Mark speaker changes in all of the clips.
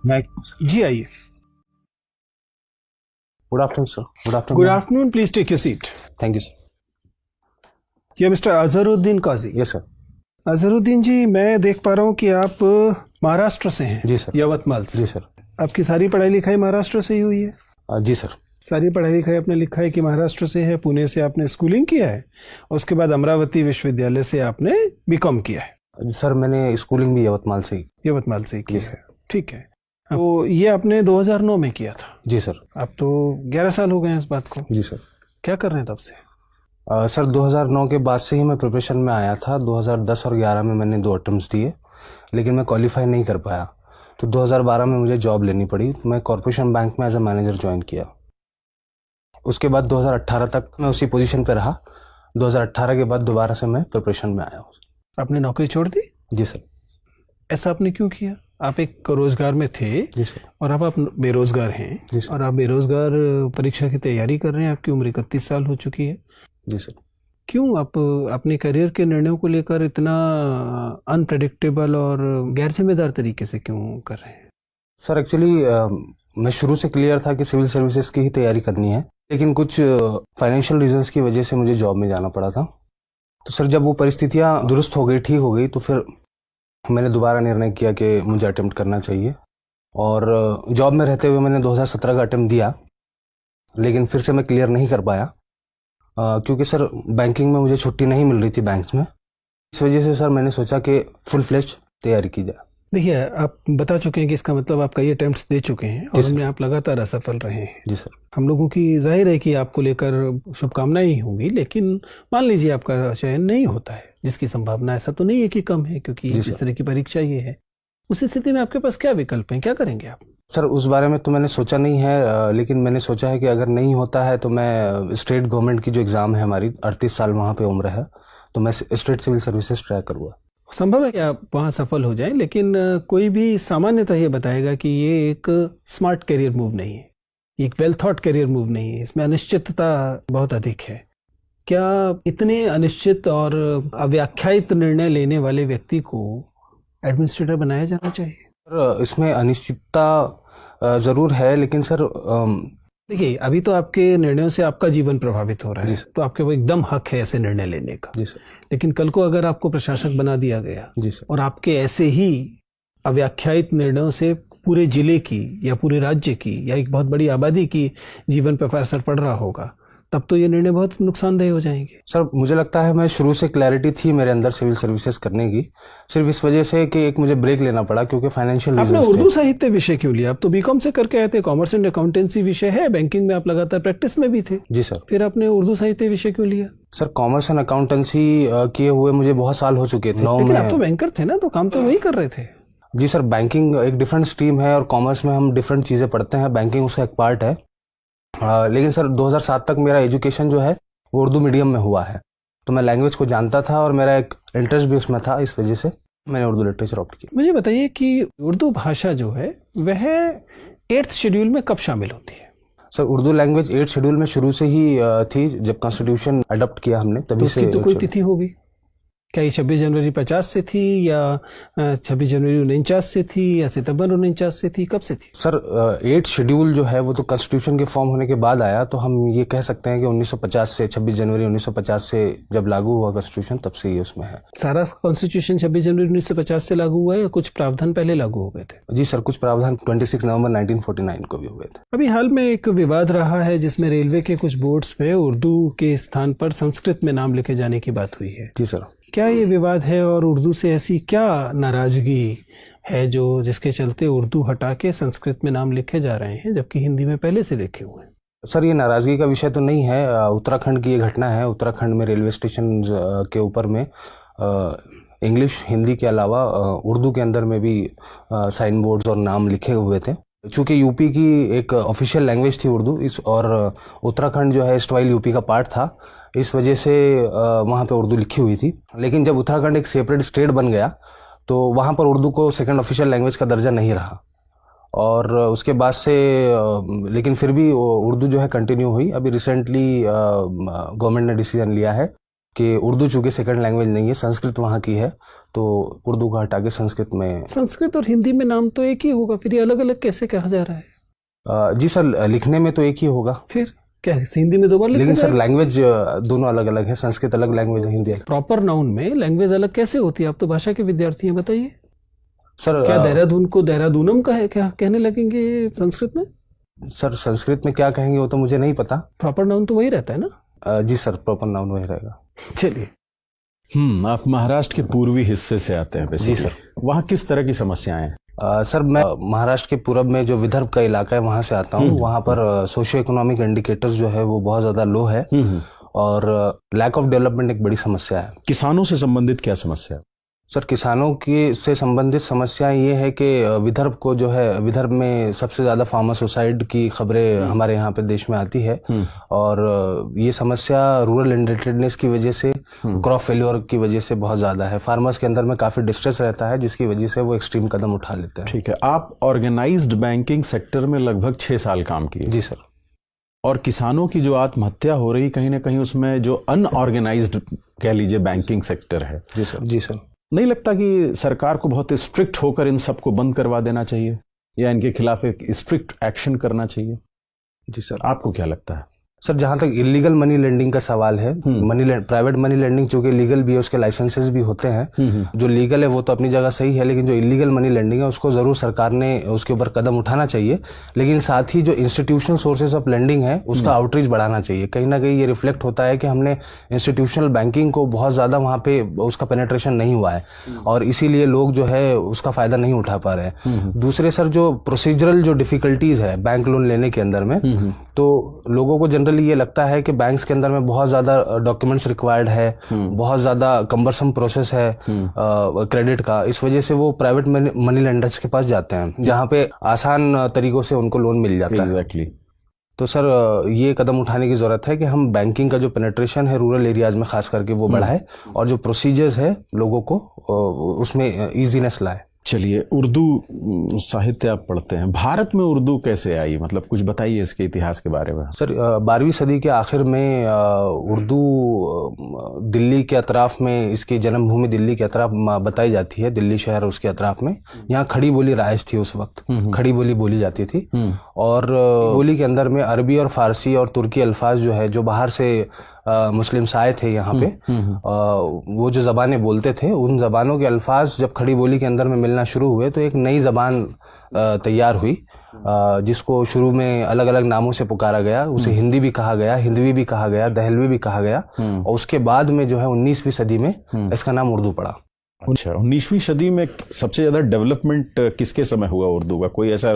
Speaker 1: मैं
Speaker 2: जी आइए।
Speaker 1: Good afternoon sir.
Speaker 2: Good afternoon, please take your seat.
Speaker 1: Thank you sir.
Speaker 2: ये mister Azharuddin Kazi.
Speaker 1: Yes sir.
Speaker 2: Azharuddin ji, मैं देख पा रहा हूँ कि आप महाराष्ट्र से हैं।
Speaker 1: जी सर।
Speaker 2: यवतमाल से।
Speaker 1: जी सर।
Speaker 2: आपकी सारी पढ़ाई लिखाई महाराष्ट्र से ही हुई है?
Speaker 1: जी सर।
Speaker 2: सारी पढ़ाई लिखाई आपने लिखा है कि महाराष्ट्र से है। पुणे से आपने स्कूलिंग किया है, उसके बाद अमरावती विश्वविद्यालय से आपने बीकॉम किया है।
Speaker 1: सर मैंने स्कूलिंग भी यवतमाल से ही।
Speaker 2: यवतमाल से ही
Speaker 1: जी
Speaker 2: किया है,
Speaker 1: सर।
Speaker 2: ठीक है। तो ये आपने 2009 में किया था?
Speaker 1: जी सर।
Speaker 2: अब तो 11 साल हो गए हैं इस बात को।
Speaker 1: जी सर।
Speaker 2: क्या कर रहे हैं तब से?
Speaker 1: सर 2009 के बाद से ही मैं प्रिपरेशन में आया था। 2010 और 11 में मैंने 2 अटेम्प्ट्स दिए, लेकिन मैं क्वालिफाई नहीं कर पाया। तो 2012 में मुझे जॉब लेनी पड़ी। मैं कॉर्पोरेशन बैंक में एज ए मैनेजर ज्वाइन किया। उसके बाद 2018 तक मैं उसी पोजीशन पे रहा। 2018 के बाद दोबारा से मैं प्रिपरेशन में आया हूँ।
Speaker 2: आपने नौकरी छोड़ दी?
Speaker 1: जी सर।
Speaker 2: ऐसा आपने क्यों किया? आप एक रोजगार में थे।
Speaker 1: जी सर।
Speaker 2: और अब आप बेरोजगार हैं।
Speaker 1: जी सर।
Speaker 2: और आप बेरोजगार परीक्षा की तैयारी कर रहे हैं। आपकी उम्र 31 साल हो चुकी है।
Speaker 1: जी सर।
Speaker 2: क्यों आप अपने करियर के निर्णयों को लेकर इतना अनप्रेडिक्टेबल और गैर जिम्मेदार तरीके से क्यों कर रहे हैं?
Speaker 1: सर एक्चुअली मैं शुरू से क्लियर था कि सिविल सर्विसेज की ही तैयारी करनी है, लेकिन कुछ फाइनेंशियल रीजंस की वजह से मुझे जॉब में जाना पड़ा था। तो सर जब वो परिस्थितियां दुरुस्त हो गई, ठीक हो गई, तो फिर मैंने दोबारा निर्णय किया कि मुझे अटेम्प्ट करना चाहिए। और जॉब में रहते हुए मैंने 2017 का अटेम्प्ट दिया, लेकिन फिर से मैं क्लियर नहीं कर पाया क्योंकि सर बैंकिंग में मुझे छुट्टी नहीं मिल रही थी बैंक्स में। इस वजह से सर मैंने सोचा कि फुल फ्लेज तैयारी की जाए।
Speaker 2: देखिए, आप बता चुके हैं कि इसका मतलब आप कई अटेम्प्ट्स दे चुके हैं और उनमें आप लगातार असफल रहे हैं।
Speaker 1: जी सर।
Speaker 2: हम लोगों की जाहिर है कि आपको लेकर शुभकामनाएं ही होंगी, लेकिन मान लीजिए आपका चयन नहीं होता है, जिसकी संभावना ऐसा तो नहीं है कि कम है, क्योंकि इस तरह की परीक्षा ये है। उस स्थिति में आपके पास क्या विकल्प हैं? क्या करेंगे आप?
Speaker 1: सर उस बारे में तो मैंने सोचा नहीं है, लेकिन मैंने सोचा है कि अगर नहीं होता है तो मैं स्टेट गवर्नमेंट की जो एग्ज़ाम है हमारी, 38 साल वहाँ पे उम्र है, तो मैं स्टेट सिविल सर्विसेज ट्राई करूँगा।
Speaker 2: संभव है कि आप वहाँ सफल हो जाएं, लेकिन कोई भी सामान्यतः ये बताएगा कि ये एक स्मार्ट करियर मूव नहीं है, एक वेल थॉट करियर मूव नहीं है। इसमें अनिश्चितता बहुत अधिक है। क्या इतने अनिश्चित और अव्याख्यायित निर्णय लेने वाले व्यक्ति को एडमिनिस्ट्रेटर बनाया जाना चाहिए?
Speaker 1: सर इसमें अनिश्चितता ज़रूर है, लेकिन सर
Speaker 2: देखिए, अभी तो आपके निर्णयों से आपका जीवन प्रभावित हो रहा है, तो आपके वो एकदम हक है ऐसे निर्णय लेने का।
Speaker 1: जी सर।
Speaker 2: लेकिन कल को अगर आपको प्रशासक बना दिया गया,
Speaker 1: जी सर,
Speaker 2: और आपके ऐसे ही अव्याख्यायित निर्णयों से पूरे जिले की या पूरे राज्य की या एक बहुत बड़ी आबादी की जीवन पर असर पड़ रहा होगा, तब तो ये निर्णय बहुत नुकसानदेह हो जाएंगे।
Speaker 1: सर मुझे लगता है मैं शुरू से क्लैरिटी थी मेरे अंदर सिविल सर्विसेज करने की, सिर्फ इस वजह से कि एक मुझे ब्रेक लेना पड़ा क्योंकि फाइनेंशियल रीजंस थे।
Speaker 2: आपने उर्दू साहित्य विषय क्यों लिया? आप तो बीकॉम से करके आए थे, कॉमर्स एंड अकाउंटेंसी विषय है, बैंकिंग में आप लगातार प्रैक्टिस में भी थे।
Speaker 1: जी सर।
Speaker 2: फिर आपने उर्दू साहित्य विषय क्यों लिया?
Speaker 1: सर कॉमर्स एंड अकाउंटेंसी किए हुए मुझे बहुत साल हो चुके थे।
Speaker 2: लेकिन आप तो बैंकर थे ना, तो काम तो वही कर रहे थे।
Speaker 1: जी सर, बैंकिंग एक डिफरेंट स्ट्रीम है और कॉमर्स में हम डिफरेंट चीज़ें पढ़ते हैं, बैंकिंग उसका एक पार्ट है। लेकिन सर 2007 तक मेरा एजुकेशन जो है वो उर्दू मीडियम में हुआ है, तो मैं लैंग्वेज को जानता था और मेरा एक इंटरेस्ट भी उसमें था, इस वजह से मैंने उर्दू लिटरेचर ऑप्ट किया।
Speaker 2: मुझे बताइए कि उर्दू भाषा जो है वह 8th शेड्यूल में कब शामिल होती है?
Speaker 1: Sir Urdu language 8th schedule में शुरू से ही थी, जब कॉन्स्टिट्यूशन अडॉप्ट किया हमने तभी से।
Speaker 2: तो कोई तिथि होगी क्या? ये 26 जनवरी 50 से थी, या 26 जनवरी 49 से थी, या सितंबर 49 से थी? कब से थी?
Speaker 1: सर 8th शेड्यूल जो है वो तो कॉन्स्टिट्यूशन के फॉर्म होने के बाद आया, तो हम ये कह सकते हैं कि 1950 से, 26 जनवरी 1950 से जब लागू हुआ कॉन्स्टिट्यूशन, तब से ही उसमें है।
Speaker 2: सारा कॉन्स्टिट्यूशन 26 जनवरी 1950 से लागू हुआ है या कुछ प्रावधान पहले लागू हो गए थे?
Speaker 1: जी सर, कुछ प्रावधान 26 नवंबर 1949 को भी हुए थे।
Speaker 2: अभी हाल में एक विवाद रहा है जिसमें रेलवे के कुछ बोर्ड्स पे उर्दू के स्थान पर संस्कृत में नाम लिखे जाने की बात हुई है।
Speaker 1: जी सर।
Speaker 2: क्या ये विवाद है और उर्दू से ऐसी क्या नाराजगी है जो जिसके चलते उर्दू हटा के संस्कृत में नाम लिखे जा रहे हैं, जबकि हिंदी में पहले से लिखे हुए हैं?
Speaker 1: सर ये नाराजगी का विषय तो नहीं है, उत्तराखंड की ये घटना है। उत्तराखंड में रेलवे स्टेशन के ऊपर में इंग्लिश हिंदी के अलावा उर्दू के अंदर में भी साइन बोर्ड्स और नाम लिखे हुए थे। चूँकि यूपी की एक ऑफिशियल लैंग्वेज थी उर्दू, और उत्तराखंड जो है स्टवाइल यूपी का पार्ट था, इस वजह से वहाँ पे उर्दू लिखी हुई थी। लेकिन जब उत्तराखंड एक सेपरेट स्टेट बन गया तो वहाँ पर उर्दू को सेकंड ऑफिशियल लैंग्वेज का दर्जा नहीं रहा, और उसके बाद से लेकिन फिर भी उर्दू जो है कंटिन्यू हुई। अभी रिसेंटली गवर्नमेंट ने डिसीजन लिया है कि उर्दू चूंकि सेकंड लैंग्वेज नहीं है, संस्कृत वहाँ की है, तो उर्दू का हटा के संस्कृत में।
Speaker 2: संस्कृत और हिंदी में नाम तो एक ही होगा, फिर ये अलग अलग कैसे कहा जा रहा है?
Speaker 1: जी सर, लिखने में तो एक ही होगा,
Speaker 2: फिर क्या हिंदी में 2 बार लिखा
Speaker 1: लेकिन सर
Speaker 2: जाएगा?
Speaker 1: लैंग्वेज दोनों अलग अलग है, संस्कृत अलग लैंग्वेज है, हिंदी अलग।
Speaker 2: प्रॉपर नाउन में लैंग्वेज अलग कैसे होती है? आप तो भाषा के विद्यार्थी हैं, बताइए।
Speaker 1: सर
Speaker 2: क्या देहरादून को देहरादूनम का है क्या कहने लगेंगे संस्कृत में?
Speaker 1: सर संस्कृत में क्या कहेंगे वो तो मुझे नहीं पता।
Speaker 2: प्रॉपर नाउन तो वही रहता है ना?
Speaker 1: जी सर, प्रॉपर नाउन वही रहेगा।
Speaker 2: चलिए।
Speaker 3: आप महाराष्ट्र के पूर्वी हिस्से से आते हैं
Speaker 1: जी सर।
Speaker 3: वहाँ किस तरह की समस्याएं हैं?
Speaker 1: सर मैं महाराष्ट्र के पूरब में जो विदर्भ का इलाका है वहाँ से आता हूँ। वहाँ पर सोशियो इकोनॉमिक इंडिकेटर्स जो है वो बहुत ज़्यादा लो है और लैक ऑफ डेवलपमेंट एक बड़ी समस्या है।
Speaker 3: किसानों से संबंधित क्या समस्या है?
Speaker 1: सर किसानों की से संबंधित समस्याएं ये है कि विदर्भ को जो है, विदर्भ में सबसे ज़्यादा फार्मर सुसाइड की खबरें हमारे यहाँ पे देश में आती है और ये समस्या रूरल इंडेंटेडनेस की वजह से, क्रॉप फेल्योर की वजह से बहुत ज़्यादा है। फार्मर्स के अंदर में काफ़ी डिस्ट्रेस रहता है जिसकी वजह से वो एक्सट्रीम कदम उठा लेते हैं।
Speaker 3: ठीक है, आप ऑर्गेनाइज्ड बैंकिंग सेक्टर में लगभग 6 साल काम किए।
Speaker 1: जी सर।
Speaker 3: और किसानों की जो आत्महत्या हो रही कहीं ना कहीं उसमें जो अनऑर्गेनाइज्ड कह लीजिए बैंकिंग सेक्टर है।
Speaker 1: जी सर। जी सर।
Speaker 3: नहीं लगता कि सरकार को बहुत स्ट्रिक्ट होकर इन सबको बंद करवा देना चाहिए या इनके खिलाफ एक स्ट्रिक्ट एक्शन करना चाहिए?
Speaker 1: जी सर।
Speaker 3: आपको क्या लगता है?
Speaker 1: सर जहाँ तक इलीगल मनी लेंडिंग का सवाल है, प्राइवेट मनी लेंडिंग जो कि लीगल भी है, उसके लाइसेंसेस भी होते हैं। जो लीगल है वो तो अपनी जगह सही है, लेकिन जो इलीगल मनी लेंडिंग है उसको जरूर सरकार ने उसके ऊपर कदम उठाना चाहिए। लेकिन साथ ही जो इंस्टीट्यूशनल सोर्सेज ऑफ लेंडिंग है उसका आउटरीच बढ़ाना चाहिए। कहीं ना कहीं ये रिफ्लेक्ट होता है कि हमने इंस्टीट्यूशनल बैंकिंग को बहुत ज्यादा वहाँ पे उसका पेनेट्रेशन नहीं हुआ है और इसीलिए लोग जो है उसका फायदा नहीं उठा पा रहे हैं। दूसरे सर जो प्रोसीजरल जो डिफिकल्टीज है बैंक लोन लेने के अंदर में, तो लोगों को जनरली ये लगता है कि बैंक्स के अंदर में बहुत ज्यादा डॉक्यूमेंट्स रिक्वायर्ड है, बहुत ज्यादा कम्बरसम प्रोसेस है क्रेडिट का। इस वजह से वो प्राइवेट मनी लेंडर्स के पास जाते हैं जहां पे आसान तरीकों से उनको लोन मिल जाता है। तो सर ये कदम उठाने की जरूरत है कि हम बैंकिंग का जो पेनेट्रेशन है रूरल एरियाज में खास करके वो बढ़ाए और जो प्रोसीजर्स है लोगों को उसमें इजीनेस लाए।
Speaker 3: चलिए, उर्दू साहित्य आप पढ़ते हैं, भारत में उर्दू कैसे आई? मतलब कुछ बताइए इसके इतिहास के बारे में।
Speaker 1: सर 12वीं सदी के आखिर में उर्दू दिल्ली के अतराफ में, इसकी जन्मभूमि दिल्ली के अतराफ बताई जाती है, दिल्ली शहर उसके अतराफ में। यहाँ खड़ी बोली राइज थी उस वक्त, खड़ी बोली बोली जाती थी और बोली के अंदर में अरबी और फारसी और तुर्की अल्फाज जो है, जो बाहर से मुस्लिम्स आए थे यहाँ पे, वो जो ज़बानें बोलते थे उन ज़बानों के अल्फाज जब खड़ी बोली के अंदर में मिलना शुरू हुए तो एक नई ज़बान तैयार हुई जिसको शुरू में अलग अलग नामों से पुकारा गया। उसे हिंदी भी कहा गया, हिंदवी भी कहा गया, दहलवी भी कहा गया और उसके बाद में जो है 19वीं सदी में इसका नाम उर्दू पड़ा।
Speaker 3: अच्छा, 19वीं सदी में सबसे ज़्यादा डेवलपमेंट किसके समय हुआ उर्दू का? कोई ऐसा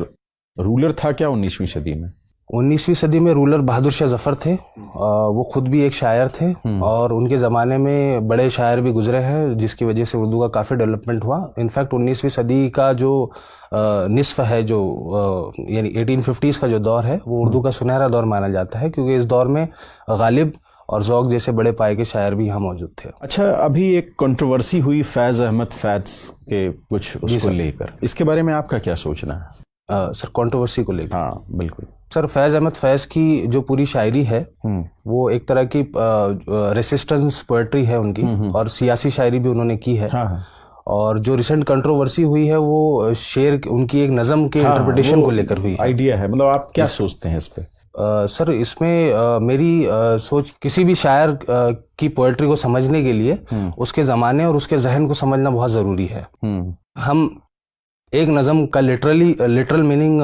Speaker 3: रूलर था क्या 19वीं सदी में?
Speaker 1: 19वीं सदी में रूलर बहादुर शाह जफर थे। वो खुद भी एक शायर थे और उनके ज़माने में बड़े शायर भी गुजरे हैं जिसकी वजह से उर्दू का काफ़ी डेवलपमेंट हुआ। इनफैक्ट 19वीं सदी का जो निस्फ है, जो यानी 1850s का जो दौर है, वो उर्दू का सुनहरा दौर माना जाता है क्योंकि इस दौर में गालिब और ज़ौक़ जैसे बड़े पाए के शायर भी यहाँ मौजूद थे।
Speaker 3: अच्छा, अभी एक कंट्रोवर्सी हुई फैज़ अहमद फैज़ के कुछ उसको लेकर, इसके बारे में आपका क्या सोचना है?
Speaker 1: सर कंट्रोवर्सी को लेकर?
Speaker 3: हाँ बिल्कुल
Speaker 1: सर, फैज़ अहमद फैज़ की जो पूरी शायरी है वो एक तरह की रेसिस्टेंस पोएट्री है उनकी और सियासी शायरी भी उन्होंने की है।
Speaker 3: हाँ।
Speaker 1: और जो रिसेंट कंट्रोवर्सी हुई है वो शेर उनकी एक नज़म के इंटरप्रिटेशन को लेकर हुई है।
Speaker 3: आइडिया है, मतलब आप क्या सोचते हैं इस पे?
Speaker 1: सर इसमें मेरी सोच, किसी भी शायर की पोएट्री को समझने के लिए उसके ज़माने और उसके जहन को समझना बहुत ज़रूरी है। हम एक नज़म का लिटरल मीनिंग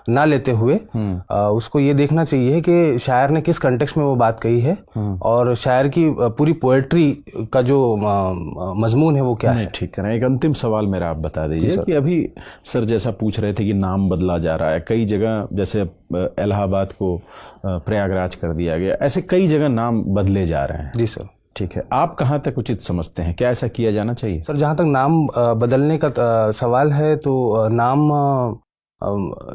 Speaker 1: ना लेते हुए उसको ये देखना चाहिए कि शायर ने किस कंटेक्स्ट में वो बात कही है और शायर की पूरी पोएट्री का जो मजमून है वो क्या है।
Speaker 3: ठीक है ना, एक अंतिम सवाल मेरा आप बता दीजिए कि अभी सर जैसा पूछ रहे थे कि नाम बदला जा रहा है कई जगह, जैसे इलाहाबाद को प्रयागराज कर दिया गया, ऐसे कई जगह नाम बदले जा रहे हैं।
Speaker 1: जी सर।
Speaker 3: ठीक है, आप कहाँ तक उचित समझते हैं, क्या ऐसा किया जाना चाहिए?
Speaker 1: सर जहाँ तक नाम बदलने का सवाल है तो नाम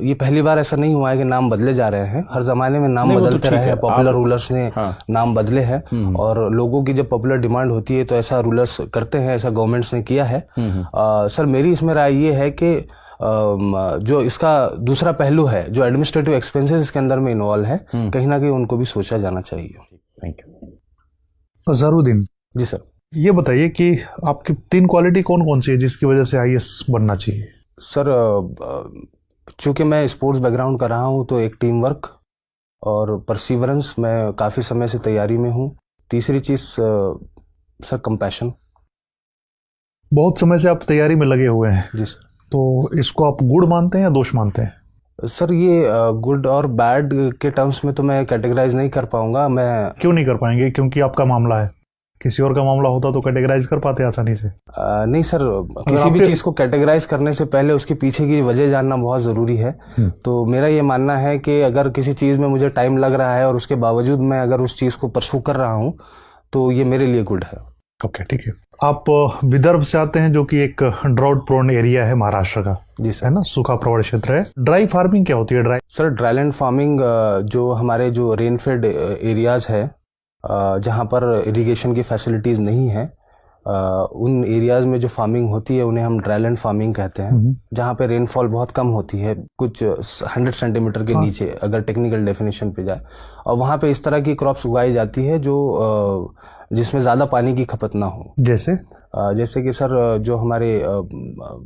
Speaker 1: ये पहली बार ऐसा नहीं हुआ है कि नाम बदले जा रहे हैं। हर जमाने में नाम बदलते रहे हैं, पॉपुलर रूलर्स ने नाम बदले हैं और लोगों की जब पॉपुलर डिमांड होती है तो ऐसा रूलर्स करते हैं, ऐसा गवर्नमेंट्स ने किया है। सर मेरी इसमें राय ये है कि जो इसका दूसरा पहलू है, जो एडमिनिस्ट्रेटिव एक्सपेंसेस इसके अंदर में इन्वॉल्व है, कहीं ना कहीं उनको भी सोचा जाना चाहिए।
Speaker 3: Thank you.
Speaker 4: Azharuddin
Speaker 1: ji sir.
Speaker 4: ये बताइए कि आपकी 3 क्वालिटी कौन कौन सी है जिसकी वजह से आईएएस बनना चाहिए?
Speaker 1: सर चूँकि मैं स्पोर्ट्स बैकग्राउंड का रहा हूँ तो एक टीम वर्क और परसिवरेंस, मैं काफ़ी समय से तैयारी में हूँ। तीसरी चीज़ सर कंपैशन।
Speaker 4: बहुत समय से आप तैयारी में लगे हुए हैं,
Speaker 1: जी सर।
Speaker 4: तो इसको आप गुड मानते हैं या दोष मानते हैं?
Speaker 1: सर ये गुड और बैड के टर्म्स में तो मैं कैटेगराइज नहीं कर पाऊंगा। मैं
Speaker 4: क्यों नहीं कर पाएंगे? क्योंकि आपका मामला है। किसी और का मामला होता तो कैटेगराइज कर पाते आसानी से।
Speaker 1: नहीं सर, किसी भी चीज़ को कैटेगराइज करने से पहले उसके पीछे की वजह जानना बहुत ज़रूरी है। तो मेरा ये मानना है कि अगर किसी चीज़ में मुझे टाइम लग रहा है और उसके बावजूद मैं अगर उस चीज़ को परसू कर रहा हूँ तो ये मेरे लिए गुड है।
Speaker 4: ओके, ठीक है। आप विदर्भ से आते हैं जो कि एक ड्राउट प्रोन एरिया है महाराष्ट्र का।
Speaker 1: जी सर।
Speaker 4: है ना, सूखा प्रवण क्षेत्र है। ड्राई फार्मिंग क्या होती है? ड्राई
Speaker 1: सर ड्राईलैंड फार्मिंग जो हमारे जो रेनफेड एरियाज है जहाँ पर इरिगेशन की फैसिलिटीज़ नहीं है, उन एरियाज में जो फार्मिंग होती है उन्हें हम ड्राईलैंड फार्मिंग कहते हैं। जहाँ पे रेनफॉल बहुत कम होती है, कुछ 100 सेंटीमीटर के नीचे अगर टेक्निकल डेफिनेशन पे जाए, और वहाँ पे इस तरह की क्रॉप्स उगाई जाती है जो जिसमें ज़्यादा पानी की खपत ना हो। जैसे कि सर जो हमारे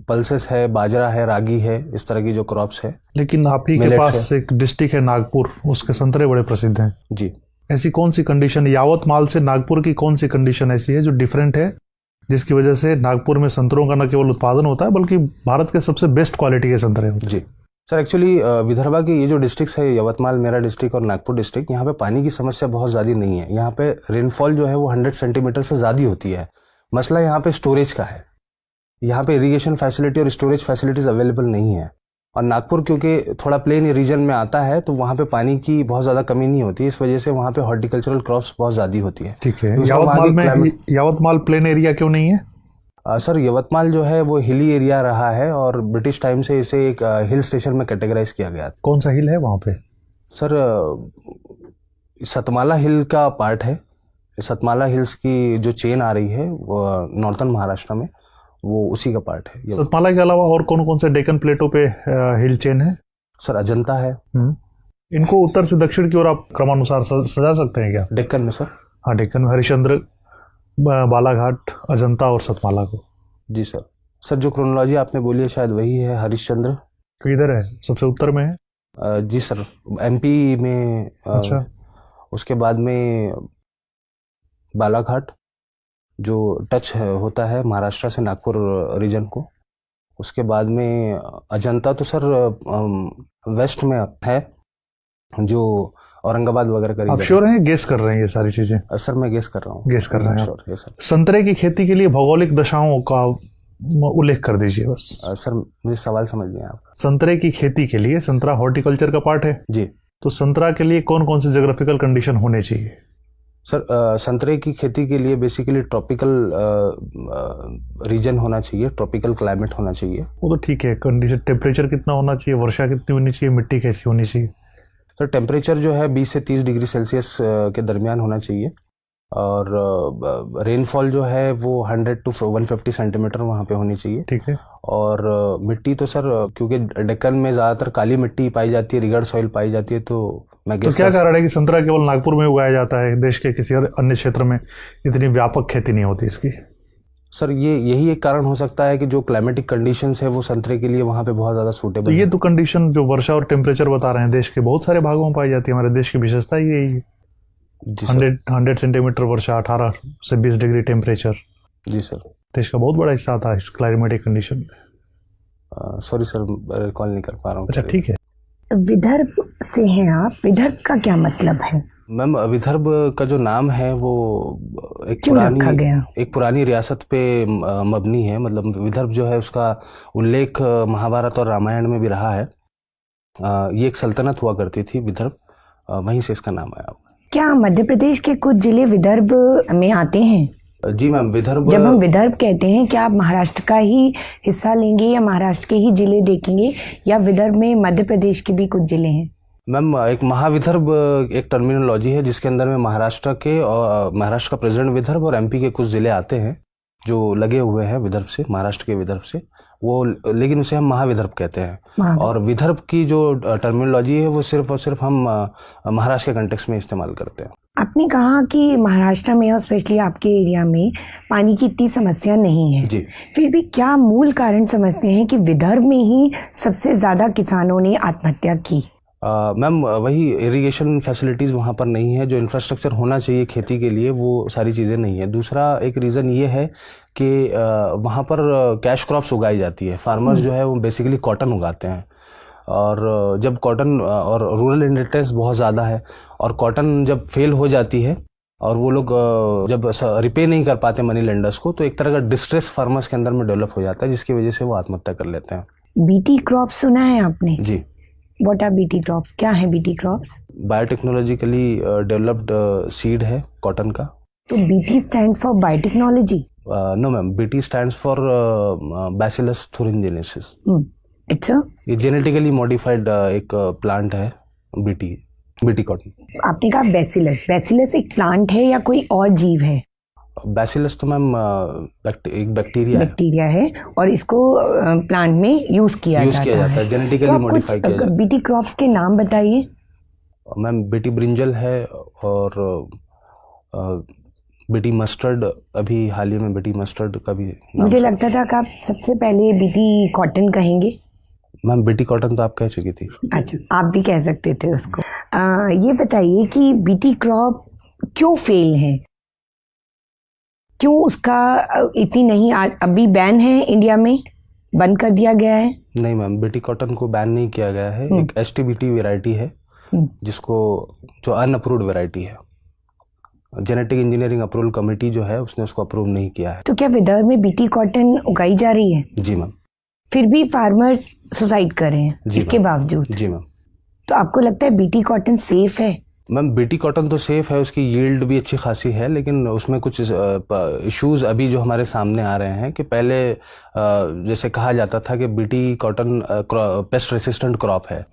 Speaker 1: पल्सेस है, बाजरा है, रागी है, इस तरह की जो क्रॉप्स है।
Speaker 4: लेकिन आप ही के पास एक डिस्ट्रिक्ट है नागपुर, उसके संतरे बड़े प्रसिद्ध हैं।
Speaker 1: जी।
Speaker 4: ऐसी कौन सी कंडीशन, यावतमाल से नागपुर की कौन सी कंडीशन ऐसी है जो डिफरेंट है, जिसकी वजह से नागपुर में संतरों का न केवल उत्पादन होता है बल्कि भारत के सबसे बेस्ट क्वालिटी के संतरे होते हैं? जी
Speaker 1: सर, एक्चुअली विदर्भा की ये जो डिस्ट्रिक्ट है, यवतमाल मेरा डिस्ट्रिक्ट और नागपुर डिस्ट्रिक्ट, यहाँ पे पानी की समस्या बहुत ज़्यादा नहीं है। यहाँ पे रेनफॉल जो है वो 100 सेंटीमीटर से ज़्यादा होती है। मसला यहाँ पे स्टोरेज का है। यहाँ पे इरिगेशन फैसिलिटी और स्टोरेज फैसिलिटीज़ अवेलेबल नहीं है। और नागपुर क्योंकि थोड़ा प्लेन रीजन में आता है तो वहाँ पे पानी की बहुत ज़्यादा कमी नहीं होती, इस वजह से वहाँ पे हॉर्टिकल्चरल क्रॉप्स बहुत ज़्यादा होती है।
Speaker 4: ठीक है। यावतमाल प्लेन एरिया क्यों नहीं है?
Speaker 1: सर यवतमाल जो है वो हिली एरिया रहा है और ब्रिटिश टाइम से इसे एक हिल स्टेशन में कैटेगराइज किया गया।
Speaker 4: कौन सा हिल है वहाँ पे?
Speaker 1: सर सतमाला हिल का पार्ट है। सतमाला हिल्स की जो चेन आ रही है वो नॉर्थन महाराष्ट्र में, वो उसी का पार्ट है।
Speaker 4: सतमाला के अलावा और कौन कौन से डेक्कन प्लेटों पे हिल चेन है?
Speaker 1: सर अजंता है।
Speaker 4: इनको उत्तर से दक्षिण की ओर आप क्रमानुसार सजा सकते हैं क्या?
Speaker 1: डेक्कन में सर?
Speaker 4: हाँ, डेक्कन में हरिश्चंद्र, बालाघाट, अजंता और सतमाला को।
Speaker 1: जी सर। सर जो क्रोनोलॉजी आपने बोली है शायद वही है। हरिश्चंद्र
Speaker 4: किधर है? सबसे उत्तर में है।
Speaker 1: जी सर, एमपी में।
Speaker 4: अच्छा।
Speaker 1: उसके बाद में बालाघाट जो टच होता है महाराष्ट्र से नागपुर रीजन को। उसके बाद में अजंता तो सर वेस्ट में है, जो औरंगाबाद वगैरह करीब।
Speaker 4: आप श्योर हैं? गेस कर रहे हैं ये सारी चीजें?
Speaker 1: सर मैं गेस कर रहा हूँ।
Speaker 4: गेस कर रहे हैं?
Speaker 1: श्योर है सर।
Speaker 4: संतरे की खेती के लिए भौगोलिक दशाओं का उल्लेख कर दीजिए बस।
Speaker 1: सर मुझे सवाल समझ नहीं आया।
Speaker 4: संतरे की खेती के लिए, संतरा हॉर्टिकल्चर का पार्ट है
Speaker 1: जी,
Speaker 4: तो संतरा के लिए कौन कौन से ज्योग्राफिकल कंडीशन होने चाहिए?
Speaker 1: सर संतरे की खेती के लिए बेसिकली ट्रॉपिकल रीजन होना चाहिए, ट्रॉपिकल क्लाइमेट होना चाहिए।
Speaker 4: वो तो ठीक है। कंडीशन, टेम्परेचर कितना होना चाहिए, वर्षा कितनी होनी चाहिए, मिट्टी कैसी होनी चाहिए?
Speaker 1: सर टेम्परेचर जो है 20 से 30 डिग्री सेल्सियस के दरमियान होना चाहिए, और रेनफॉल जो है वो 100 to 150 सेंटीमीटर वहाँ पे होनी चाहिए।
Speaker 4: ठीक है।
Speaker 1: और मिट्टी तो सर क्योंकि डेक्कन में ज़्यादातर काली मिट्टी पाई जाती है, रिगर्ड सॉइल पाई जाती है, तो मैं
Speaker 4: तो क्या कारण है कि संतरा केवल नागपुर में उगाया जाता है, देश के किसी अन्य क्षेत्र में इतनी व्यापक खेती नहीं होती इसकी?
Speaker 1: सर यही एक कारण हो सकता है कि जो क्लाइमेटिक कंडीशंस है वो संतरे के लिए वहाँ पे बहुत ज़्यादा सूटेबल।
Speaker 4: तो ये तो कंडीशन जो वर्षा और टेम्परेचर बता रहे हैं देश के बहुत सारे भागों में पाई जाती है। हमारे देश की विशेषता यही है। 100 सेंटीमीटर वर्षा, 18 से 20 डिग्री टेम्परेचर।
Speaker 1: जी सर।
Speaker 4: देश का बहुत बड़ा हिस्सा आता है इस क्लाइमेटिक कंडीशन में।
Speaker 1: सॉरी सर, रिकॉल नहीं कर पा रहा हूँ।
Speaker 4: अच्छा, ठीक है।
Speaker 5: विदर्भ से हैं आप, विदर्भ का क्या मतलब है?
Speaker 1: मैम विदर्भ का जो नाम है वो एक पुरानी रियासत पे मबनी है। मतलब विदर्भ जो है उसका उल्लेख महाभारत और रामायण में भी रहा है। ये एक सल्तनत हुआ करती थी विदर्भ, वहीं से इसका नाम आया।
Speaker 5: क्या मध्य प्रदेश के कुछ जिले विदर्भ में आते हैं?
Speaker 1: जी मैम, विदर्भ,
Speaker 5: जब हम विदर्भ कहते हैं क्या आप महाराष्ट्र का ही हिस्सा लेंगे या महाराष्ट्र के ही जिले देखेंगे, या विदर्भ में मध्य प्रदेश के भी कुछ जिले हैं?
Speaker 1: मैम एक महाविदर्भ एक टर्मिनोलॉजी है जिसके अंदर में महाराष्ट्र का प्रेजेंट विदर्भ और एमपी के कुछ जिले आते हैं जो लगे हुए हैं विदर्भ से, महाराष्ट्र के विदर्भ से वो, लेकिन उसे हम महाविदर्भ कहते हैं। और विदर्भ की जो टर्मिनोलॉजी है वो सिर्फ और सिर्फ हम महाराष्ट्र के कंटेक्स्ट में इस्तेमाल करते हैं।
Speaker 5: आपने कहा कि महाराष्ट्र में और स्पेशली आपके एरिया में पानी की इतनी समस्या नहीं है,
Speaker 1: जी।
Speaker 5: फिर भी क्या मूल कारण समझते हैं कि विदर्भ में ही सबसे ज़्यादा किसानों ने आत्महत्या की?
Speaker 1: मैम वही इरिगेशन फैसिलिटीज़ वहाँ पर नहीं है, जो इंफ्रास्ट्रक्चर होना चाहिए खेती के लिए वो सारी चीज़ें नहीं है। दूसरा एक रीज़न ये है कि वहाँ पर कैश क्रॉप्स उगाई जाती है। फार्मर्स जो है वो बेसिकली कॉटन उगाते हैं, और जब कॉटन और रूरल इंडिपेंडेंस बहुत ज़्यादा है, और कॉटन जब फेल हो जाती है और वो लोग जब रिपे नहीं कर पाते मनी लेंडर्स को, तो एक तरह का डिस्ट्रेस फार्मर्स के अंदर में डेवलप हो जाता है, जिसकी वजह से वो आत्महत्या कर लेते हैं।
Speaker 5: बीटी क्रॉप सुना है आपने?
Speaker 1: जी।
Speaker 5: What are BT crops? क्या है BT crops?
Speaker 1: Biotechnologically developed seed है कॉटन का।
Speaker 5: तो BT stand for biotechnology?
Speaker 1: No ma'am, BT stands for bacillus thuringiensis।
Speaker 5: It's a,
Speaker 1: ये जेनेटिकली मॉडिफाइड एक प्लांट है, बीटी कॉटन।
Speaker 5: आपने कहा बैसिलस, बैसिलस एक प्लांट है या कोई और जीव है?
Speaker 1: बैसिलस तो मैम एक बैक्टीरिया
Speaker 5: है और इसको प्लांट में यूज किया जाता है,
Speaker 1: जेनेटिकली मॉडिफाई किया जाता है।
Speaker 5: बीटी क्रॉप्स के नाम बताइए।
Speaker 1: मैम बीटी ब्रिंजल है, और बीटी मस्टर्ड, अभी हाल ही में बीटी मस्टर्ड का भी
Speaker 5: मुझे लगता था कि आप सबसे पहले बीटी कॉटन कहेंगे।
Speaker 1: मैम बीटी कॉटन तो आप कह चुकी थी।
Speaker 5: अच्छा, आप भी कह सकते थे उसको। ये बताइए कि बीटी क्रॉप क्यों फेल है, क्यों उसका इतनी नहीं, अभी बैन है इंडिया में, बंद कर दिया गया है?
Speaker 1: नहीं मैम, बीटी कॉटन को बैन नहीं किया गया है। एक STBT वैरायटी है जिसको, जो अनअप्रूव्ड वैरायटी है, जेनेटिक इंजीनियरिंग अप्रूवल कमेटी जो है उसने उसको अप्रूव नहीं किया है।
Speaker 5: तो क्या विदर्भ में बीटी कॉटन उगाई जा रही है?
Speaker 1: जी मैम।
Speaker 5: फिर भी फार्मर्स सुसाइड कर रहे हैं इसके बावजूद?
Speaker 1: जी मैम।
Speaker 5: तो आपको लगता है बीटी कॉटन सेफ है?
Speaker 1: मैम बीटी कॉटन तो सेफ है, उसकी यील्ड भी अच्छी खासी है, लेकिन उसमें कुछ इश्यूज अभी जो हमारे सामने आ रहे हैं कि पहले जैसे कहा जाता था कि BT cotton paste resistant crop है,